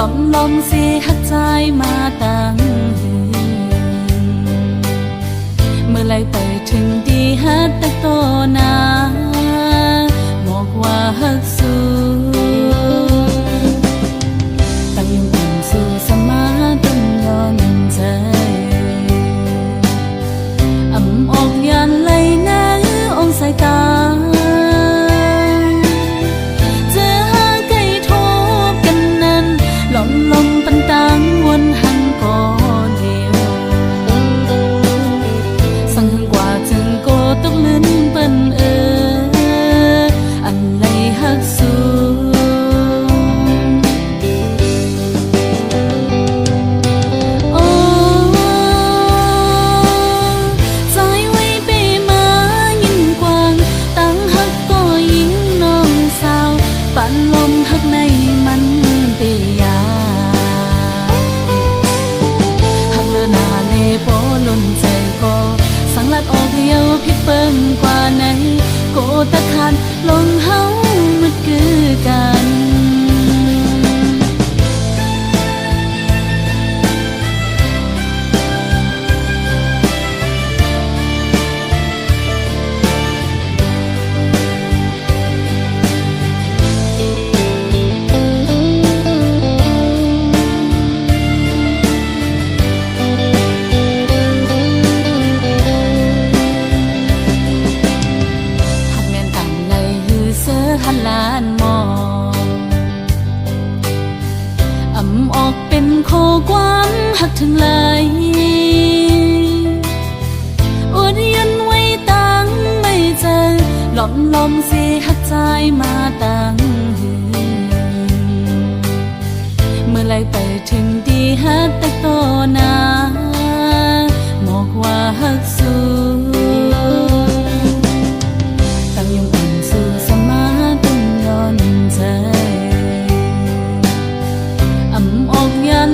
อนลมเสียหักใจมาตั้งเมื่อไรไปถึงดีฮัดแต่โตนาบอกว่าฮักสู้ตั้งยังเป็นสู่สมาต้นย้อนใจอำออกยันไหลน้าองสายตาจะหาไก่ทบกันนั้นหล่อมลมปันตังวนหันก่อเดียวสั่งหังกว่าจึงโกตกลื่นเปิ้นอันไหลฮักสู้ลมหักในมันเปียหักเลือหน้าเลโปล้นใจก็สังลัดออกเหี่ยวพิษเปิ้งกว่าไหนโกตะคันลงเฮามันคือกันหันล้านมองอำออกเป็นโคความหักถึงเลยอดยันไว้ตั้งไม่เจอหล่อมลมเสียหักใจมาตั้งเมื่อไรไปถึงดีฮัดแต่โตนาบอกว่าฮักสู้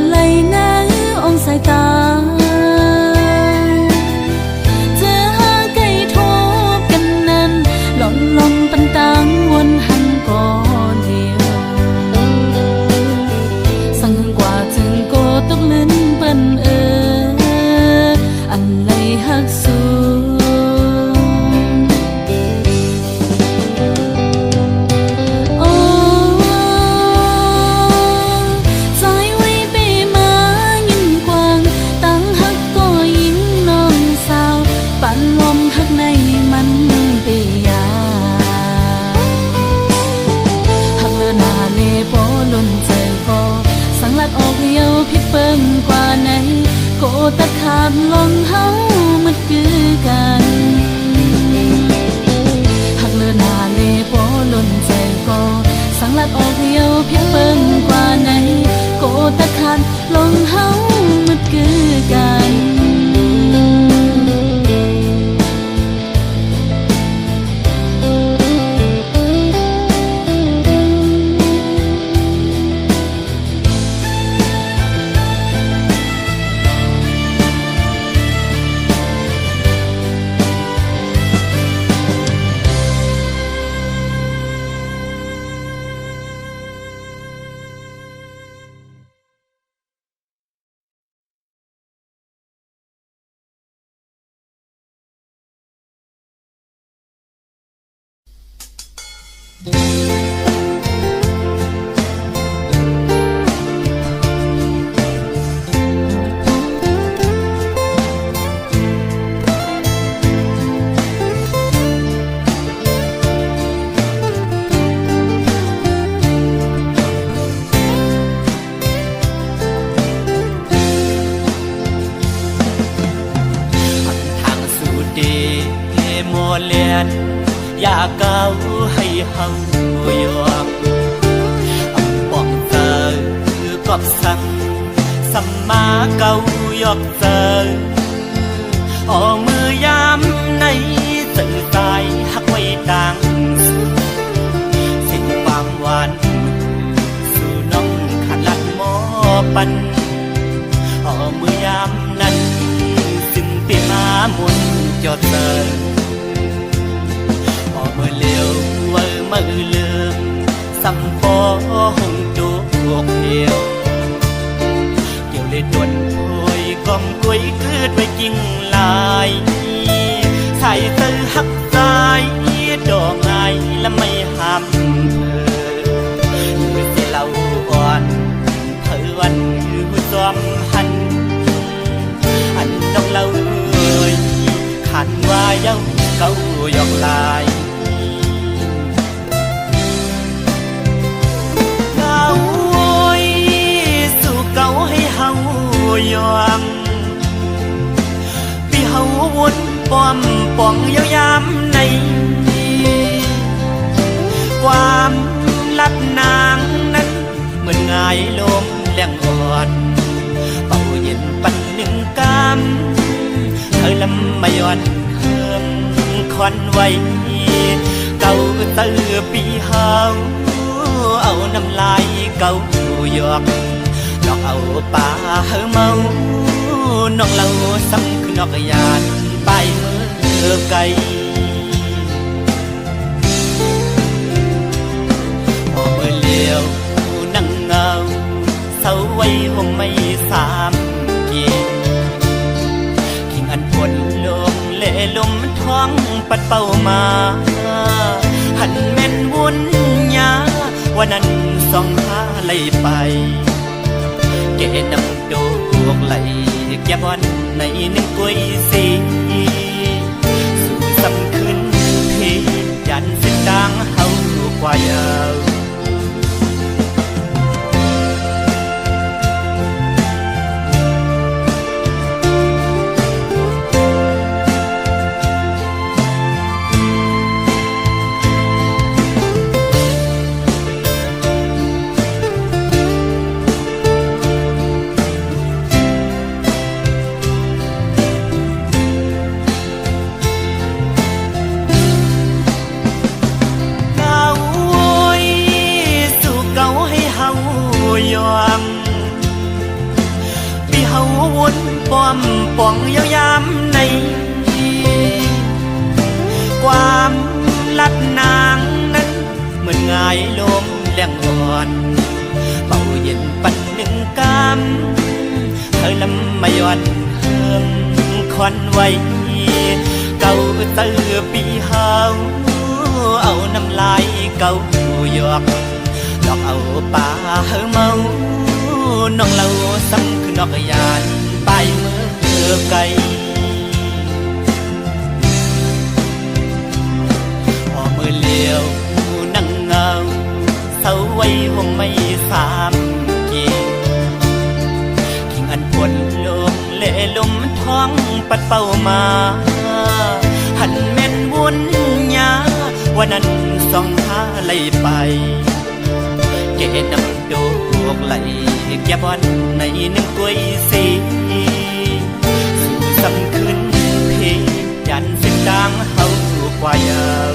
ไหลน้าองสายตาจะหาไก่ทบกันนั้นหล่อมลมปันตังวนหันก่อเดียวสั่งหังกว่าจึงโกตกลื่นเปิ้นอันไหลฮักสู้ลมหักในมันเปียหักเลือหน้าเลโปล้นใจก็สังลัดออกเหี่ยวพิษเปิ้งกว่าไหนโกตะขาดลงเฮามันคือกันหักเลือหน้าเลโปล้นใจก็สังลัดออกเหี่ยวพิษเปิ้งกว่าไหนโกตะขาดลงเฮามันคือกันเลียนอยากเก้าให้เฮาอยู่ป้องเจอคือกอบสั่งสัมมาเก้ายอกเจอมือยามในสื่อสายหักไว้ต่างสิ่งความหวานสู่น้องขัดลัดหมอปันมือยามนั้นซึ่งปีมามุนจอดเจอมือเลี้ยวมือลืมสัมปอหงจูกเพียว เลยดวนโอยกอมกวยเกิดไว้กิ่งลายใส่เธอหักสายดอกไม้และไม่ห้ามเธอเมื่อที่เราอ่อนเธอวันอยู่จอมหันอันดอกเราขันว่าเย้าเก้ายอกลายเก้าสู่เก้าให้เฮายอมพี่เฮาวนป้อมป่องยาวยามในความลับนางนั้นเหมือนง่ายลมแรงอ่อนเป่าเย็นปันหนึ่งกำเธอลำไม่อ่อนเฮิมควันไว้เก่าเตือปีเฮาเอาน้ำลายเก่าหยอกดอกเอาป่าเฮาเมาน้องเราซ้ำคือนอกยานไปเมื่อไกลพอเมื่อเลี้ยวนั่งเงาเศร้าไว้วงไม่สามเกียทิ้งอันปวดลมเล่ลมท้องปัดเป่ามาหันแม่นวุ่นยาวันนั้นส่องหาไหลไปเกนำโดกไหลแก่บอนในหนึ่งกวยสีสู่สำคืนเพยันสิดังเฮากว่ายาวป้อมป่องยาวยามในความลัดนางนั้นเหมือนง่ายลมแรงอ่อนเป่าเย็นปันหนึ่งกำเธอลำไม่อ่อนเฮิมควันไว้เก่าเตือปีเฮาเอาน้ำลายเก่าหยอกดอกเอาป่าเฮาเมาน้องเราซ้ำคือนอกยานไปเมื่อไกลพอเมื่อเลี้ยวนั่งเงาเศร้าไว้วงไม่สามเกียทิ้งอันปวดลมเล่ลมท้องปัดเป่ามาหันแม่นวุ่นยาวันนั้นส่องหาไหลไปเกนำโดกไหลแก่บอนในหนึ่งกวยสีสู่สำคืนเพยันสิดังเฮากว่ายาว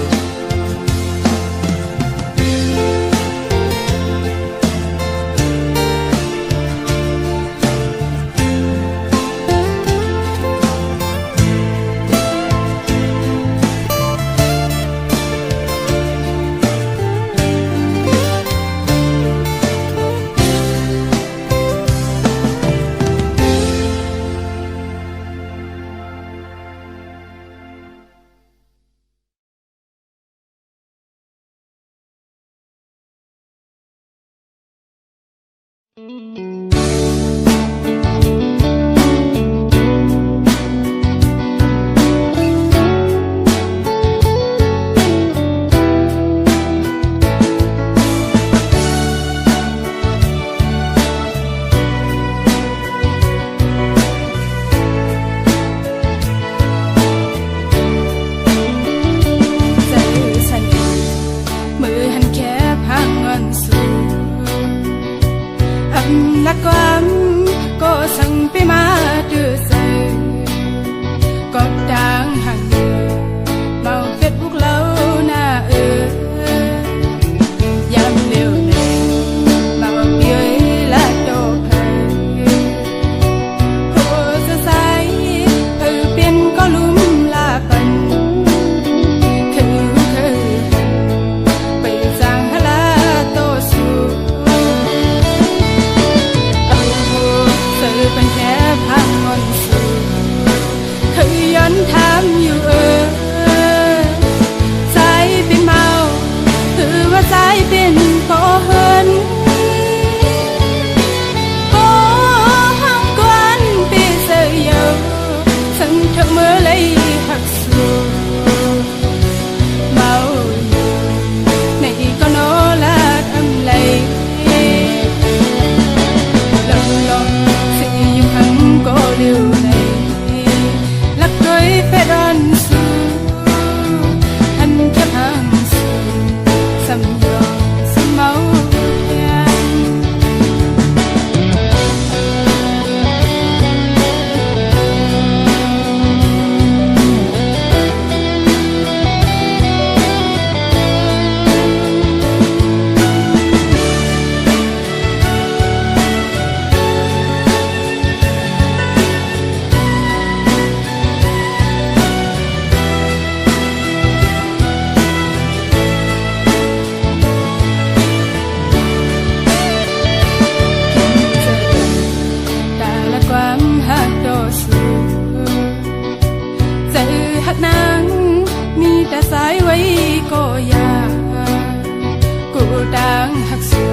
หักสู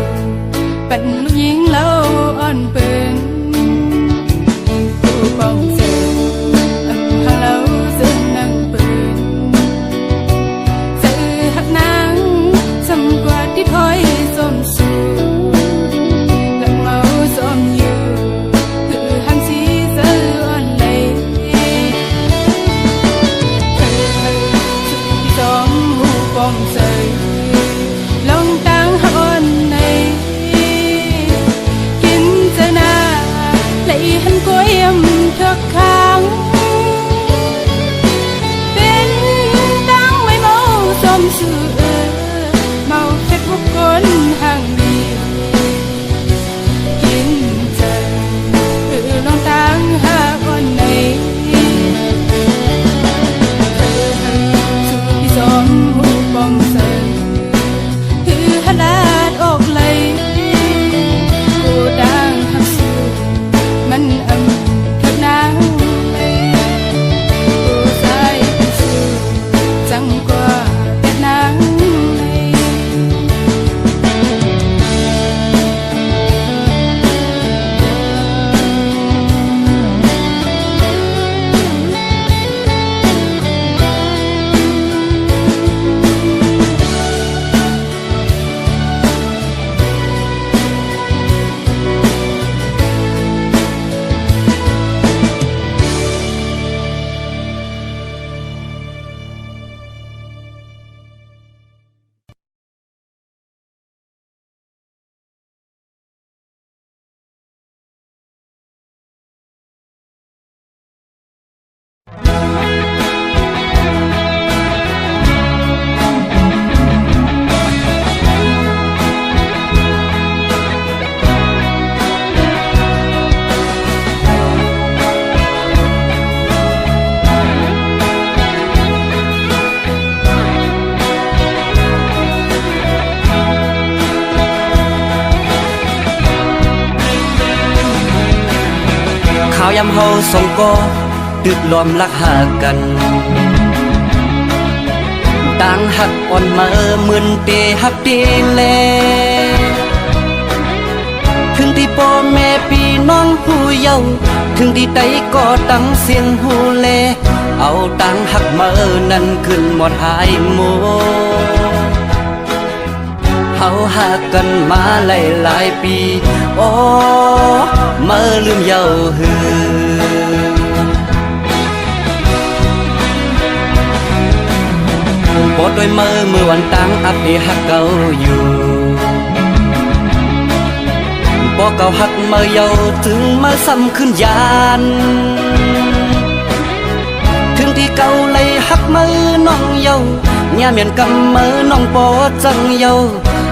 เป็นลูกหญิงเล่าอ่อนเปินผู้ป้องเสกหาเล่าซึ่งนั่งเปินสื่อหักนางสำกว่าที่ถอยสมสู่หลักเมาสมอยู่คือหันสีเสืออ่อนเลยสมหูป้องเสยลงตังหอนในกินเจนาเลยหันก้อยมทุกครั้งเป็นตังไม่เมาสมสื่อเมาเพ็ดบุกคนห่างดีกินเจลงตังหาอ่อนในสุดที่สมหูป้องเสยคือหลาดออกเลยกูดังหักสูมันทักนางเลยกูใส่สูจังกว่าแต่นางเลย ข่าวยำเฮาส่งก็ตึกรวมรักหากันต่างหักอ่อนมามึนเตหักเตเลถึงที่พ่อแม่พี่น้องผู้เยาว์ถึงที่ใดก็ตั้งเสียงหูเลเอาต่างหักมานั้นขึ้นหมดหายโมเฮาหากันมาหลายปีโอ้มาลืมเยาหือปดด้วยมือวันตั้งอัปเดตหักเก่าอยู่บ่เก่าหักมาเยาถึงมาซ้ำขึ้นยานถึงที่เก่าเลยหักมือน้องเยาย่าเมียนกำมือน้องปอจังเยา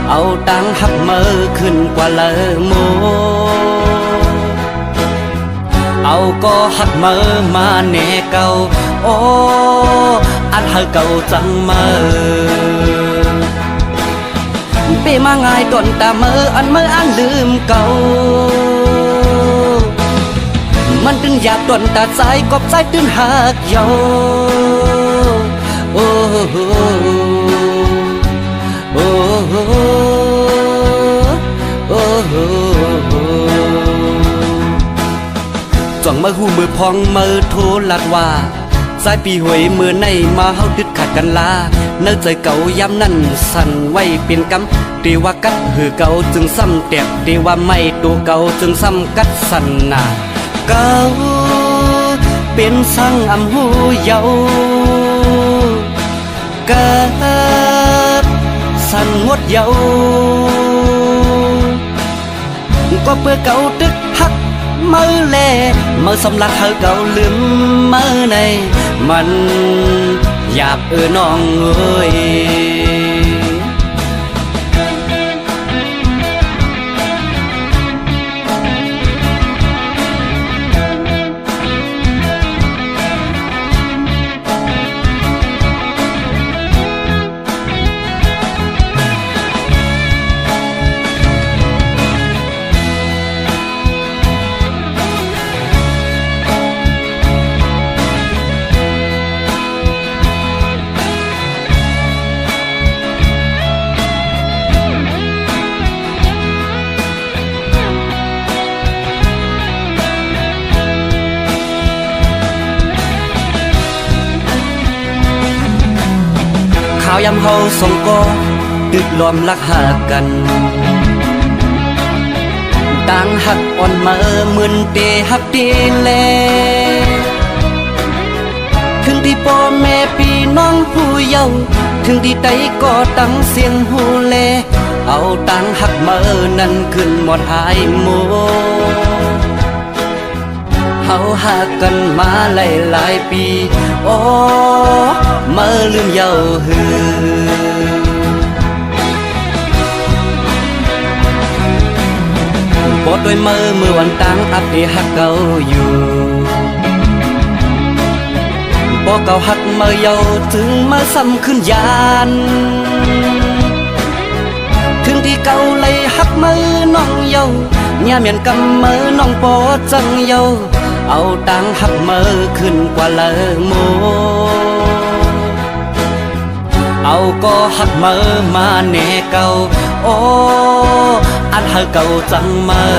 เอาตังหักมือขึ้นกว่าเลอโมเอาก็หักมือมาแน่เก่าโอ้อันหักเก่าจังมือเปมาง่ายต้นตามืออันลืมเก่ามันตึงอยากต้นตาใจกบใจตื่นหักเยาโอ้โอ้โอ้จ้องมือหูมือพองมือโทรลัดว่าสายปีหวยมือในมาเฮาดึดขัดกันลาเนื้อใจเก่ายามนั้นสั่นไว้เป็นกำเรีว่ากัดหือเก่าจึงซ้ำแตกเรีว่าไม่ตัวเก่าจึงซ้ำกัดสั่นหนาเก่าเป็นสั่งอำหูเยาเกิดสั่นงดเยาก็เพื่อเก่าตึกหักมือแลมือสำลักเฮาเก่าลืมมือในมันหยาบน้องเอ้ย าวยำเฮาสองก็ตึกรวมรักหากันต่างหักอ่อนมาเหมือนเตหักตีแลถึงที่พ่อแม่พี่น้องผู้เยาว์ถึงที่ใดก็ตั้งเสียงหูแลเอาต่างหักมานั้นขึ้นหมดหายโมเฮาหากันมาหลายปีโอ้มาลืมเยาหือปอดด้วยมือวันต่างอัปเดหักเก่าอยู่ปอเก่าหักมาเยาถึงมาซ้ำขึ้นยานถึงที่เก่าเลยหักมือน้องเยาย่าเมียนกำมือน้องปอจังเยาเอาตังหักมือขึ้นกว่าเลอโมเอาก็หักมือมาแน่เก่าโอ้อันหักเก่าจังมือ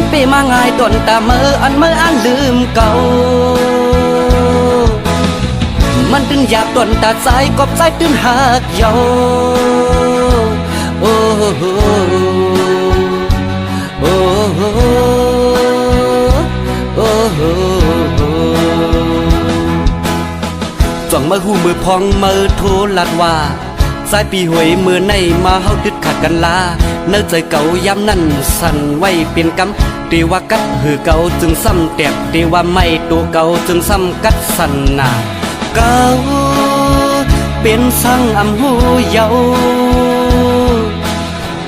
เปมาง่ายต้นตามืออันมืออันลืมเก่ามันตึงอยากต้นตาใจกบใจตึงหักเยาโอ้โหโอ้โหโอ้โหจ้องมือหูมือพองมือโทรลัดว่าสายปีหวยมือในมาเฮาดึดขัดกันลาเนื้อใจเก่ายามนั้นสั่นไว้เป็นกำตีว่ากัดหือเก่าจึงซ้ำแตบตีว่าไม่ตัวเก่าจึงซ้ำกัดสั่นหนาเก่าเป็นสั่งอำหูเยา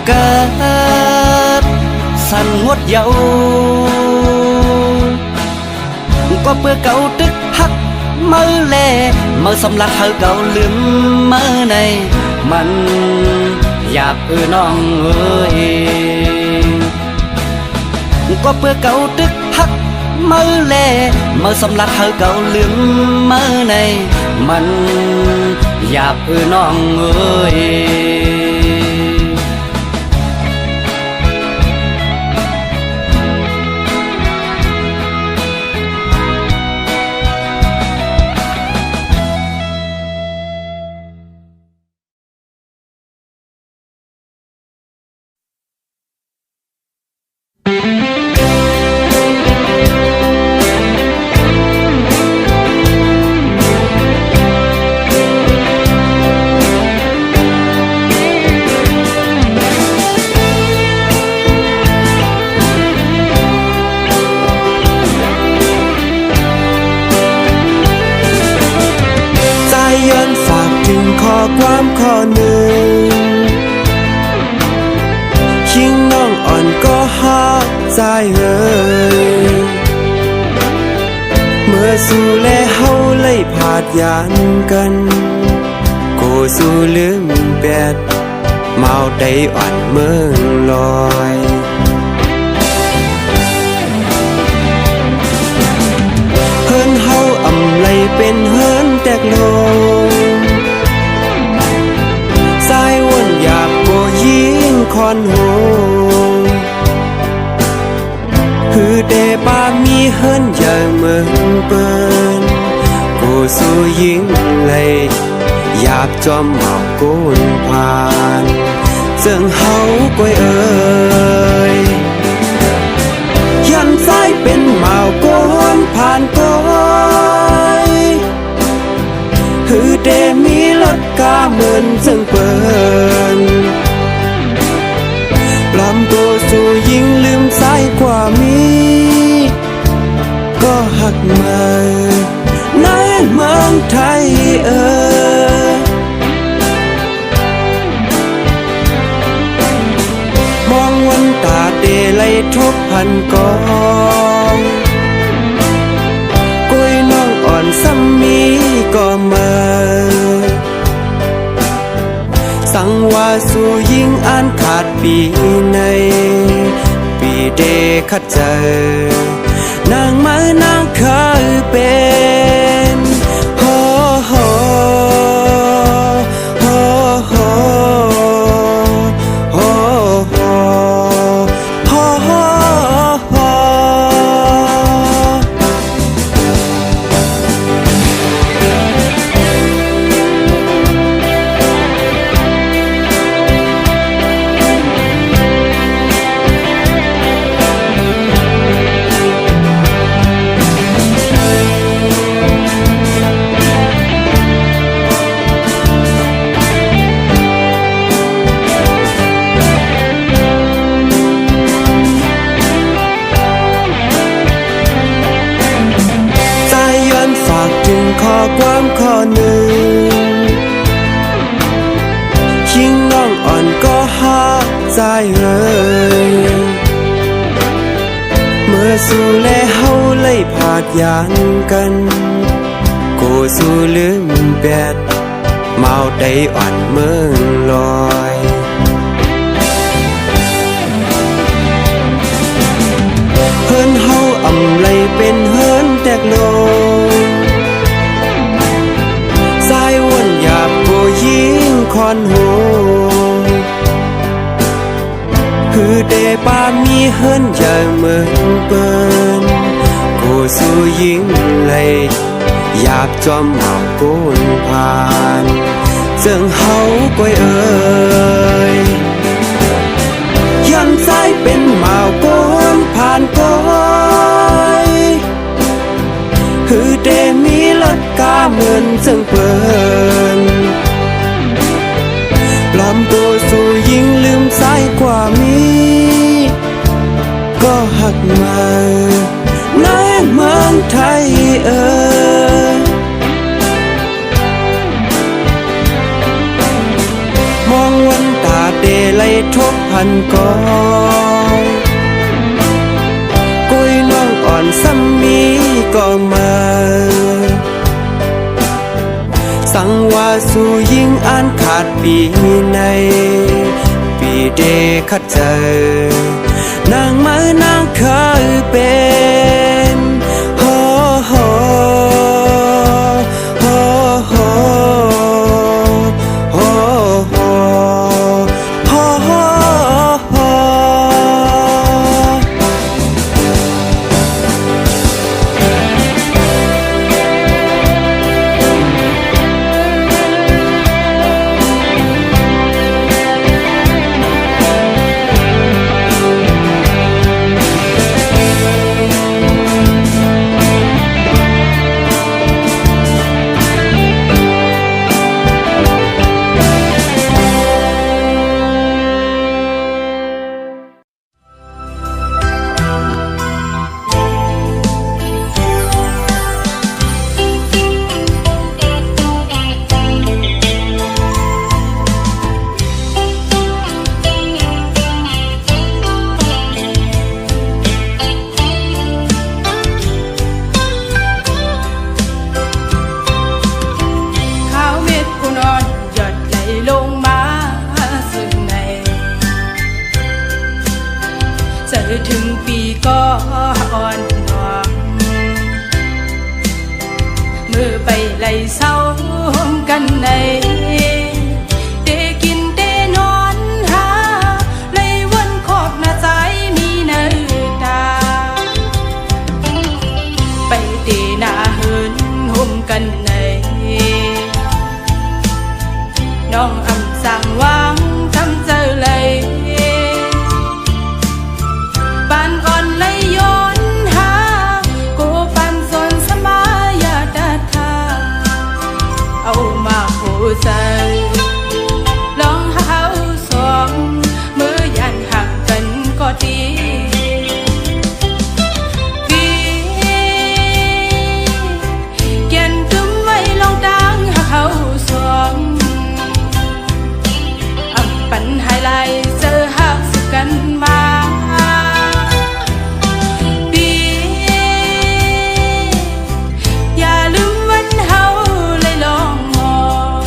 เกิดสั่นงดเยาก็เพื่อเก่าตึกหักมือแลมือสำลักเฮาเก่าลืมมือในมันอยากน้องเอ้ยก็เพื่อเก่าตึกหักมือแลมือสำลักเฮาเก่าลืมมือในมันอยากน้องเอ้ยความข้อหนึ่งชิงน้องอ่อนก็หักใจเอ่ยเมื่อสู่แลเฮาเลยผาดยานกันโกสู่ลืมแปดเมาได้อ่อนเมืองลอยเฮินเฮาอำไลเป็นเฮินแตกโลสายวนอยากโกยิงคอนโหฮือเดปามีเฮินอย่าเมืองเปิ้นโกสู้ยิงเลยอยากจอมหมอกโกนผ่านเจิงเฮาก้อยเอ่ยยันสายเป็นหมาวโกนผ่านก้อยฮือเดมีรถกาเหมือนจึงเปิ้นลำตัวสู่ยิงลืมสายกว่ามีก็หักมาในเมืองไทยมองวันตาเดลัยทบพันกองกุยน้องอ่อนซ้ำมีก็มาสังว่าสู่ยิงอ่านขาดปีในปีเดขัดเจอนางมานางเคยเป็นโฮโฮโฮโฮโฮโฮโฮโฮ หนึ่งยิ่งน้องอ่อนก็หักใจเอ่ยเมื่อสู่แลเฮาเลยผาดยานกันกูสู่ลืมแบดเมาได้อ่อนเมืองลอยเฮินเฮาอำไลเป็นเฮินแตกโลสายวนหยาบกูยิงคอนโหคือเดปามีเฮินอย่าเหมือนเปิ้นกูสู่ยิงเลยอยากจอมเมาโกนผ่านเจิงเฮาก้อยเอ่ยยันสายเป็นเมาโกนผ่านก้อยคือเดมีลัดกาเหมือนเจิงเปิ้นปลอมตัวสู่ยิงลืมสายกว่ามีก็หักมาในเมืองไทยเอ่ยมองวันตาเดลัยทบพันก่อนกุยน้องอ่อนซ้ำมีก็มาสังว่าสู่ยิ่งอ่านขาดปีในปีเดขัดเจอนางมานางเคยเป็นโฮโฮโฮโฮโฮโฮโฮโฮ ถึงปีก็อ่อนหวงมือไปไล่เศร้ากันในเดกินเดนอนหาไล่วนขอบหน้าใจมีเนื้อตาไปเดหน้าเหินห่มกันในน้องอำสั่งวางทำเจอเลยปานอ่อนเลยย้อนหากูปานสนสมายาดาทาเอามาหูใจลองหาสองมือยันหักกันก็ดีเกียนตึมไว้ลองดังหักเขาสองปัญหาไรเจอหักสุกันมาอย่าลืมวันเฮาเลยลองมอง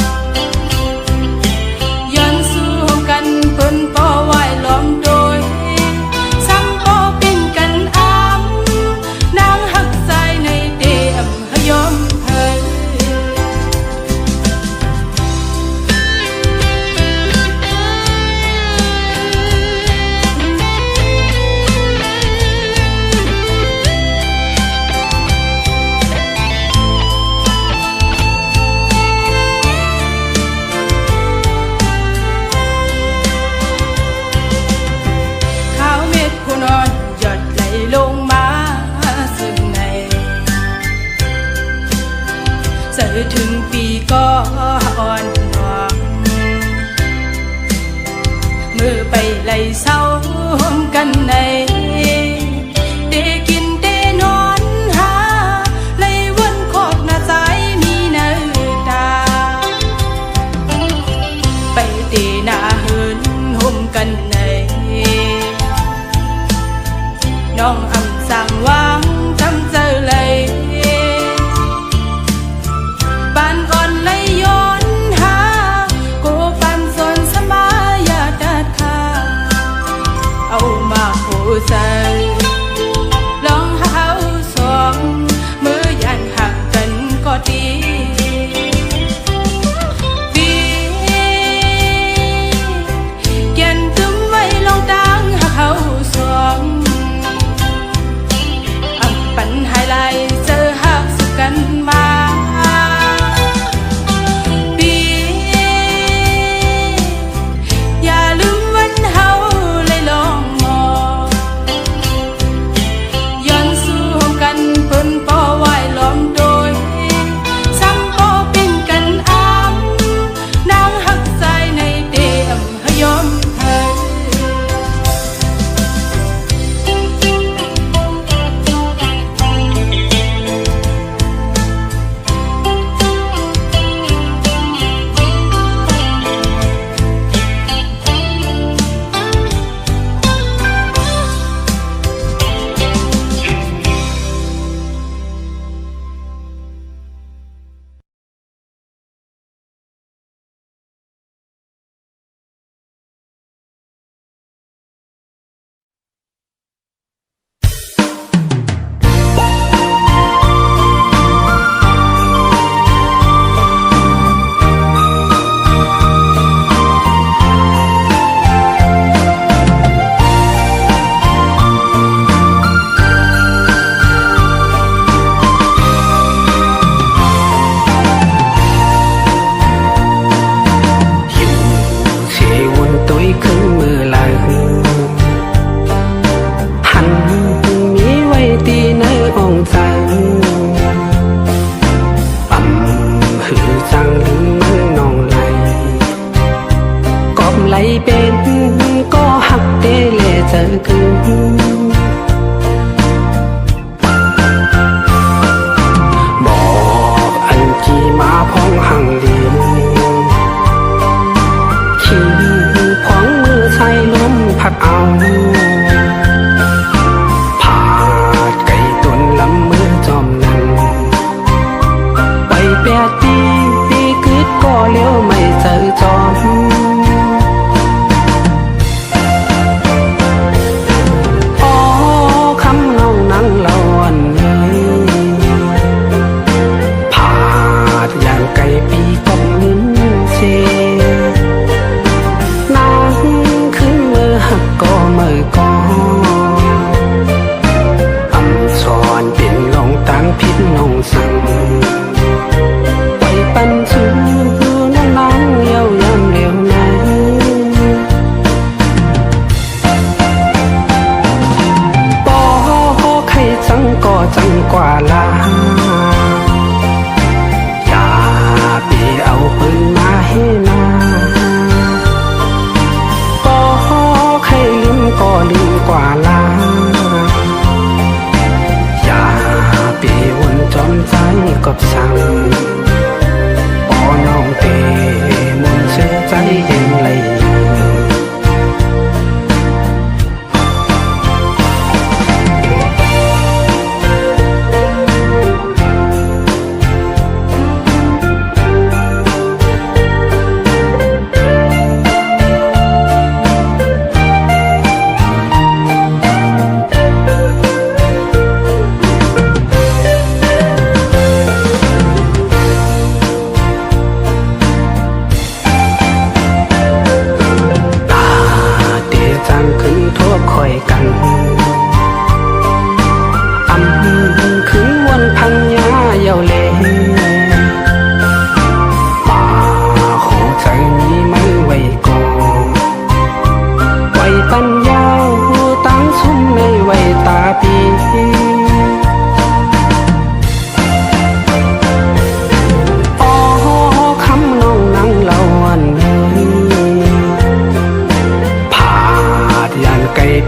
ย้อนสู้กันเปิ้นป่อไหวล้อมโดยซ้ำป่อเป็นกันอ้ำนางหักใจในเดอำหยอมเฮยข้าวเม็ดผู้นอนหยดไหลลงมาซึ่งในเจอถึงปีก็อ่อนหวงมือไปไล่เศร้ากันในเดกินเดนอนหาไล่วนขอบหน้าใจมีเนื้อตา หน้าเหินห่มกันในน้องอำสั่งวางจำเจอเลยบ้านอ่อนเลยย้อนหาโกปันสนสมายาดัดขาเอามาโหใส่ลองหาสองมือยันห่างกันก็ดี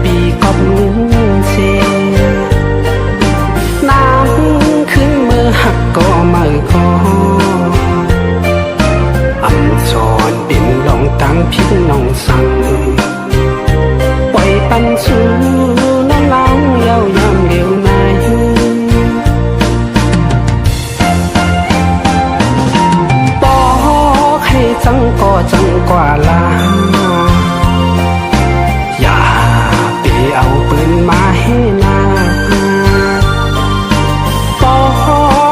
ปีกอบเงินเสียนา องสั่งปล่อยปันสู่น้องล้างเย้ายามเดียวในบอกให้จังก็จังกว่าลาอย่าไปเอาปืนมาให้นาบอ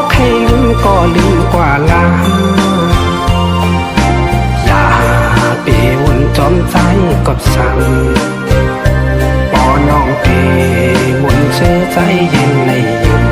กให้ลืมก็ลืมกว่าลาอย่าไปวนจอมใจกับสั่งปอน้องไปวนเชื่อใจเย็นในยุ่ง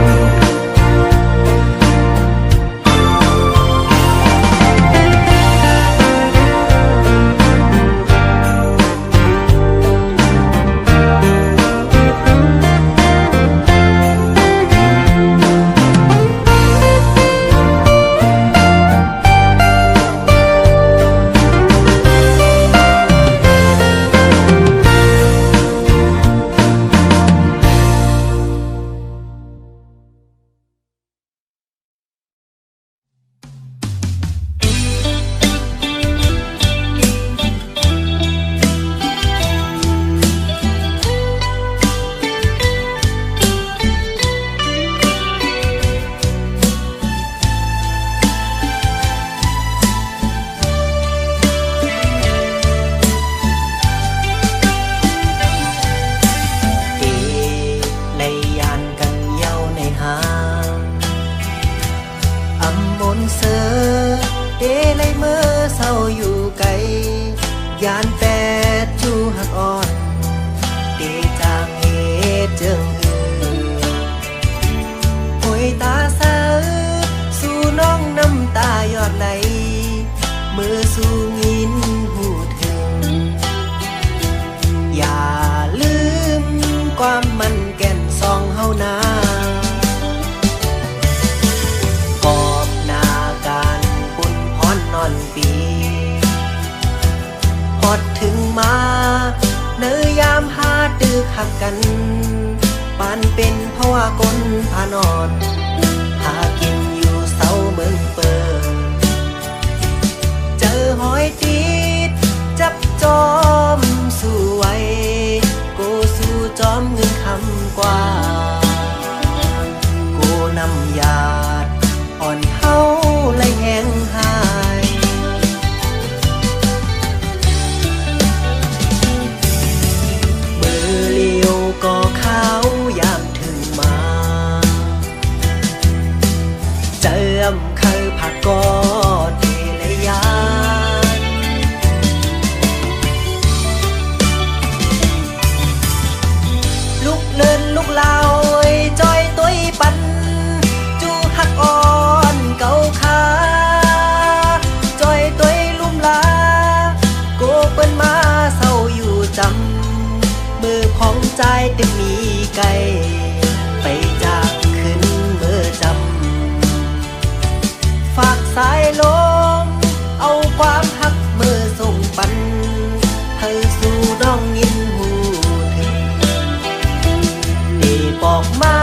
ยานแต่จูหักอ่อนเดจางเหตุเจิงหือโอยตาสาสู่น้องน้ำตายอดไหลมือสู่งินหูถึงอย่าลืมความมันแก่นซองเฮานาขอบหน้าการปุ่นพรนอนปีพอดถึงมาเนยยามหาตึกหักกันปานเป็นเพราะว่ากลพานอนหากินอยู่เสาเมืองเปิดเจอหอยติดจับจอมสู่ไว้โกสู่จอมเงินคำกว่าโกนำยาดอ่อนเฮาเลยแห้งหายก็เขายามถึงมาเจิมเคยผักกอดเทเลยยานลูกเลินลูกลาวจอยตุ้ยปันจูหักอ่อนเก่าขาจอยตุ้ยลุ่มลาโกเปิ้นมาเศร้าอยู่จำมือของใจตึกมีไกลไปจากขึ้นเมื่อจำฝากสายลมเอาความหักเมื่อส่งปันให้สู่น้องยินหูถึงได้บอกมา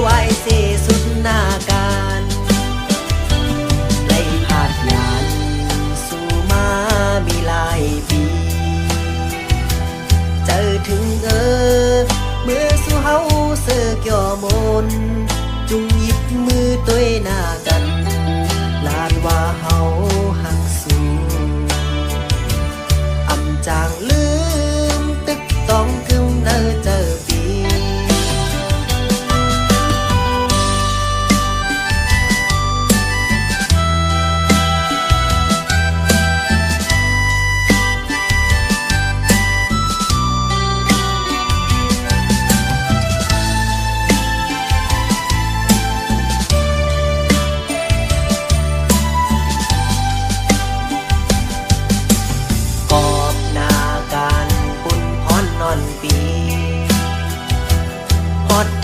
ไว้เสสุดหน้าการไล่ผาดยานสู่มามีหลายปีเจอถึงเมื่อสู่เฮาเสือกย่อมนจุงหยิบมือตัวหน้ากันลานว่าเฮาหักสู่อำจางลืมตึกต้องถึงเนอเจอปี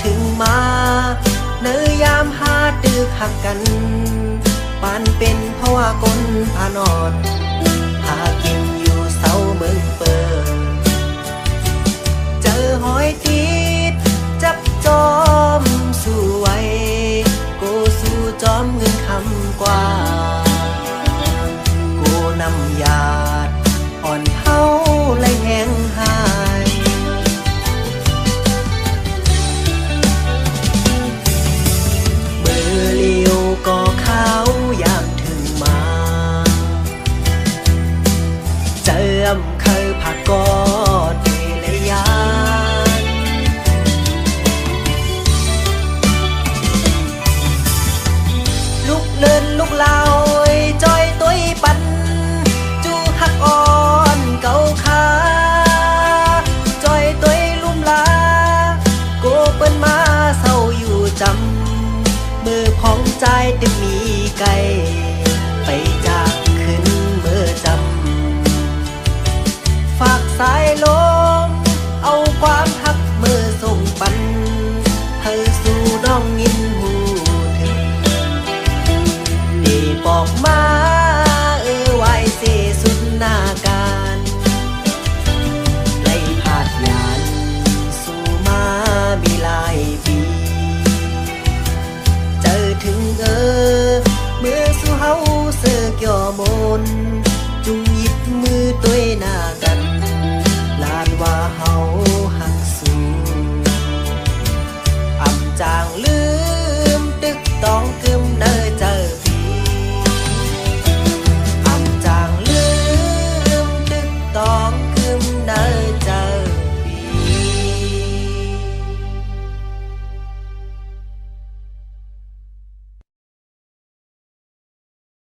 ถึงมาเนยยามหาตึกหักกันปานเป็นเพราะว่ากลพานอนหากินอยู่เสาเมืองเปิดเจอหอยติดจับจอมสู่ไว้โกสู่จอมเงินคำกว่าโกนำยาดอ่อน เจิมเคยผักกอดเลยยานลูกเนินลูกลาวจอยตุ้ยปันจูหักอ่อนเก่าขาจอยตุ้ยลุ่มลาโกเปิ้นมาเศร้าอยู่จำมือของใจตึกมีไกลไปจากขึ้นเมื่อจำฝากสายลมเอาความหักเมื่อส่งปันให้สู่น้องยินหูถึงดีบอกมาไว้เสสุดหน้าการไล่ผาดยานสู่มามีหลายปีเจอถึงเมื่อสู่เฮาเสือกย่อมนจุงหยิบมือตัวหน้ากันลานว่าเฮาหักสูอำจางลื